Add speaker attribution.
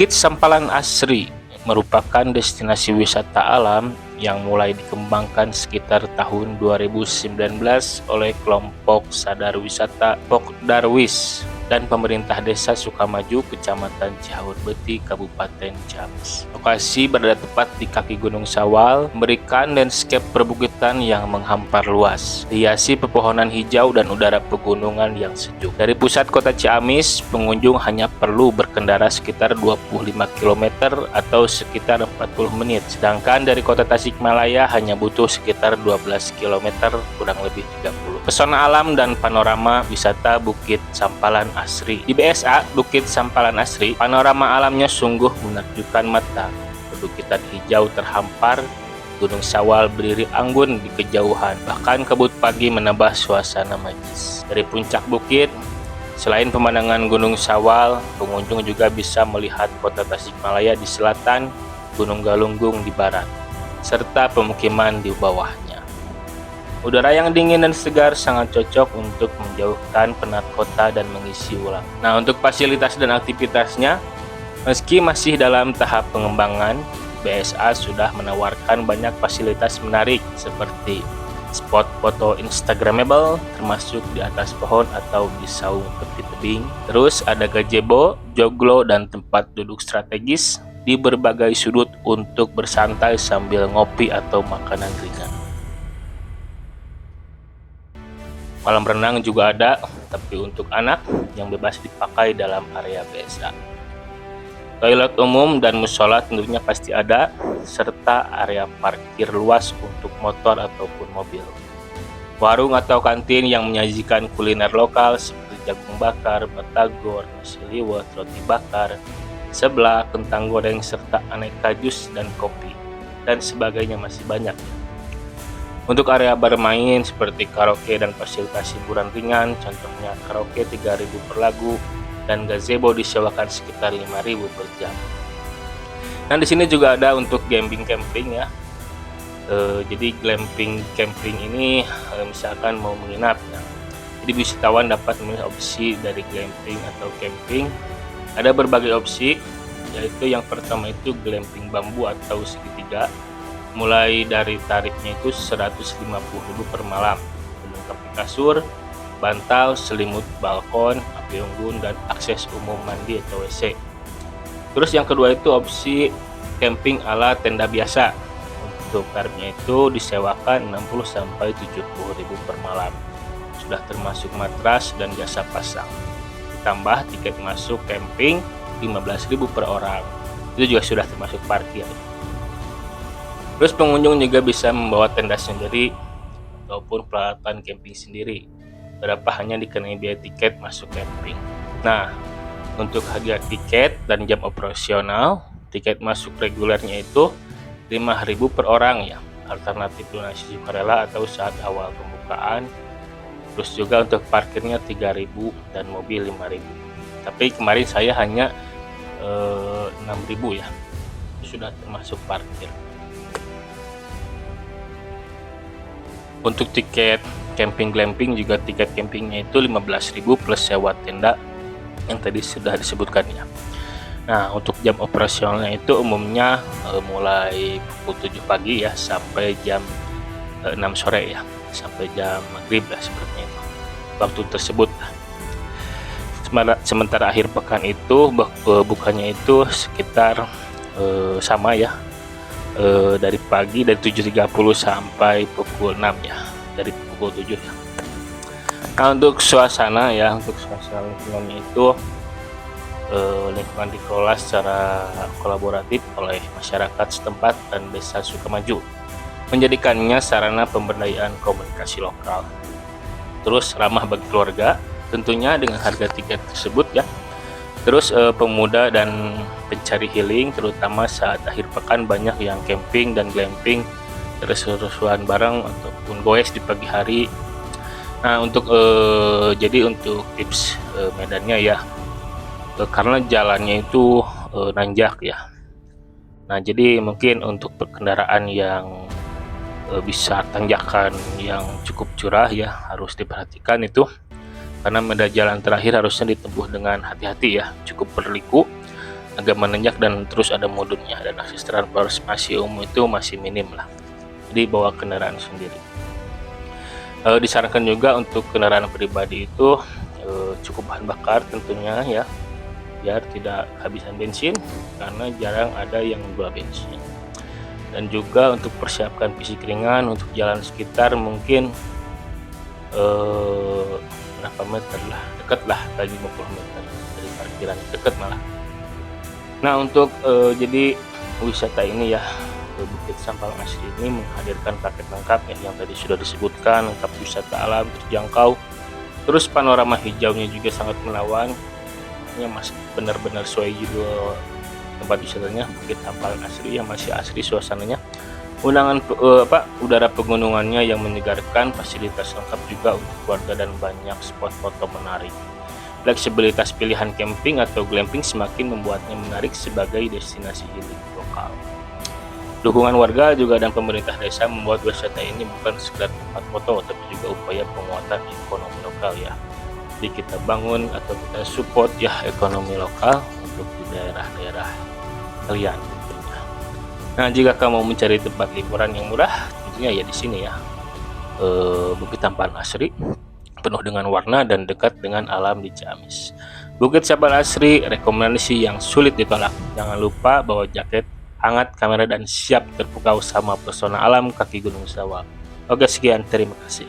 Speaker 1: Bukit Sampalan Asri merupakan destinasi wisata alam yang mulai dikembangkan sekitar tahun 2019 oleh kelompok sadar wisata Pokdarwis dan pemerintah desa Sukamaju, Kecamatan Cihaur-Beti, Kabupaten Ciamis. Lokasi berada tepat di kaki Gunung Sawal, memberikan landscape perbukitan yang menghampar luas, dihiasi pepohonan hijau dan udara pegunungan yang sejuk. Dari pusat kota Ciamis, pengunjung hanya perlu berkendara sekitar 25 km atau sekitar 40 menit, sedangkan dari kota Tasikmalaya hanya butuh sekitar 12 km kurang lebih 30. Pesona alam dan panorama wisata Bukit Sampalan Asri. Di BSA Bukit Sampalan Asri, panorama alamnya sungguh menakjubkan mata. Perbukitan hijau terhampar, Gunung Sawal berdiri anggun di kejauhan, bahkan kabut pagi menambah suasana magis. Dari puncak bukit, selain pemandangan Gunung Sawal, pengunjung juga bisa melihat kota Tasikmalaya di selatan, Gunung Galunggung di barat, serta pemukiman di bawahnya. Udara yang dingin dan segar sangat cocok untuk menjauhkan penat kota dan mengisi ulang. Nah, untuk fasilitas dan aktivitasnya, meski masih dalam tahap pengembangan, BSA sudah menawarkan banyak fasilitas menarik seperti spot foto instagramable termasuk di atas pohon atau di saung tepi tebing. Terus ada gazebo, joglo, dan tempat duduk strategis di berbagai sudut untuk bersantai sambil ngopi atau makanan ringan. Kolam renang juga ada, tapi untuk anak yang bebas dipakai dalam area BSA. Toilet umum dan musola tentunya pasti ada, serta area parkir luas untuk motor ataupun mobil. Warung atau kantin yang menyajikan kuliner lokal seperti jagung bakar, batagor, nasi liwet, roti bakar, seblak, kentang goreng, serta aneka jus dan kopi, dan sebagainya masih banyak. Untuk area bermain seperti karaoke dan fasilitas hiburan ringan, contohnya karaoke 3.000 per lagu, dan gazebo disewakan sekitar 5.000 per jam. Nah, di sini juga ada untuk glamping camping ya. Jadi glamping camping ini misalkan mau menginap ya. Jadi wisatawan dapat memilih opsi dari glamping atau camping. Ada berbagai opsi, yaitu yang pertama itu glamping bambu atau segitiga. Mulai dari tarifnya itu 150.000 per malam, melengkapi kasur, bantal, selimut, balkon, api unggun, dan akses umum mandi atau WC. Terus yang kedua itu opsi camping ala tenda biasa. Untuk tarifnya itu disewakan 60.000–70.000 per malam. Sudah termasuk matras dan jasa pasang. Ditambah tiket masuk camping 15.000 per orang. Itu juga sudah termasuk parkir. Terus pengunjung juga bisa membawa tenda sendiri ataupun peralatan camping sendiri. Berapa hanya dikenai biaya tiket masuk camping. Nah, untuk harga tiket dan jam operasional, tiket masuk regulernya itu 5.000 per orang ya. Alternatif lunasi sukarela atau saat awal pembukaan. Terus juga untuk parkirnya 3.000 dan mobil 5.000. Tapi kemarin saya hanya 6.000 ya. Itu sudah termasuk parkir. Untuk tiket camping glamping juga tiket campingnya itu 15.000 plus sewa tenda yang tadi sudah disebutkan ya. Nah, untuk jam operasionalnya itu umumnya mulai pukul 7 pagi ya sampai jam 6 sore ya, sampai jam maghrib lah seperti itu. Waktu tersebut. Sementara akhir pekan itu bukannya itu sekitar sama ya. Dari pagi dari 7.30 sampai pukul 6 ya, dari pukul 7 ya. Nah, untuk suasana lingkungannya itu lingkungan dikelola secara kolaboratif oleh masyarakat setempat dan desa Sukamaju, menjadikannya sarana pemberdayaan komunikasi lokal. Terus ramah bagi keluarga, tentunya dengan harga tiket tersebut ya. Terus pemuda dan pencari healing, terutama saat akhir pekan banyak yang camping dan glamping, terus-terusan bareng ataupun goes di pagi hari. Nah, untuk tips medannya ya, karena jalannya itu nanjak ya. Nah, jadi mungkin untuk perkendaraan yang bisa tanjakan yang cukup curah ya harus diperhatikan itu. Karena medan jalan terakhir harusnya ditempuh dengan hati-hati ya, cukup berliku agak menanjak dan terus ada mudunnya, dan akses transportasi umum itu masih minim lah. Jadi bawa kendaraan sendiri. Disarankan juga untuk kendaraan pribadi itu cukup bahan bakar tentunya ya, biar tidak kehabisan bensin karena jarang ada yang jual bensin. Dan juga untuk persiapkan fisik ringan untuk jalan sekitar mungkin berapa meter lah, dekat lah kayak 50 meter dari parkiran, dekat malah. Nah untuk jadi wisata ini ya, Bukit Sampang Asri ini menghadirkan paket lengkap ya, yang tadi sudah disebutkan, lengkap wisata alam terjangkau, terus panorama hijaunya juga sangat menawan. Ini masih benar-benar sesuai judul tempat wisatanya, Bukit Sampang Asri, yang masih asri suasananya. Udara pegunungannya yang menyegarkan, fasilitas lengkap juga untuk keluarga, dan banyak spot foto menarik. Fleksibilitas pilihan camping atau glamping semakin membuatnya menarik sebagai destinasi healing lokal. Dukungan warga juga dan pemerintah desa membuat wisata ini bukan sekedar tempat foto, tapi juga upaya penguatan ekonomi lokal ya. Jadi kita bangun atau kita support ya ekonomi lokal untuk di daerah-daerah kalian tentunya. Nah, jika kamu mencari tempat liburan yang murah, tentunya ya di sini ya, Bukit Sampang Asri, penuh dengan warna dan dekat dengan alam di Ciamis. Bukit Sampang Asri, rekomendasi yang sulit ditolak. Jangan lupa bawa jaket hangat, kamera, dan siap terpukau sama pesona alam kaki Gunung Sawal. Oke, sekian, terima kasih.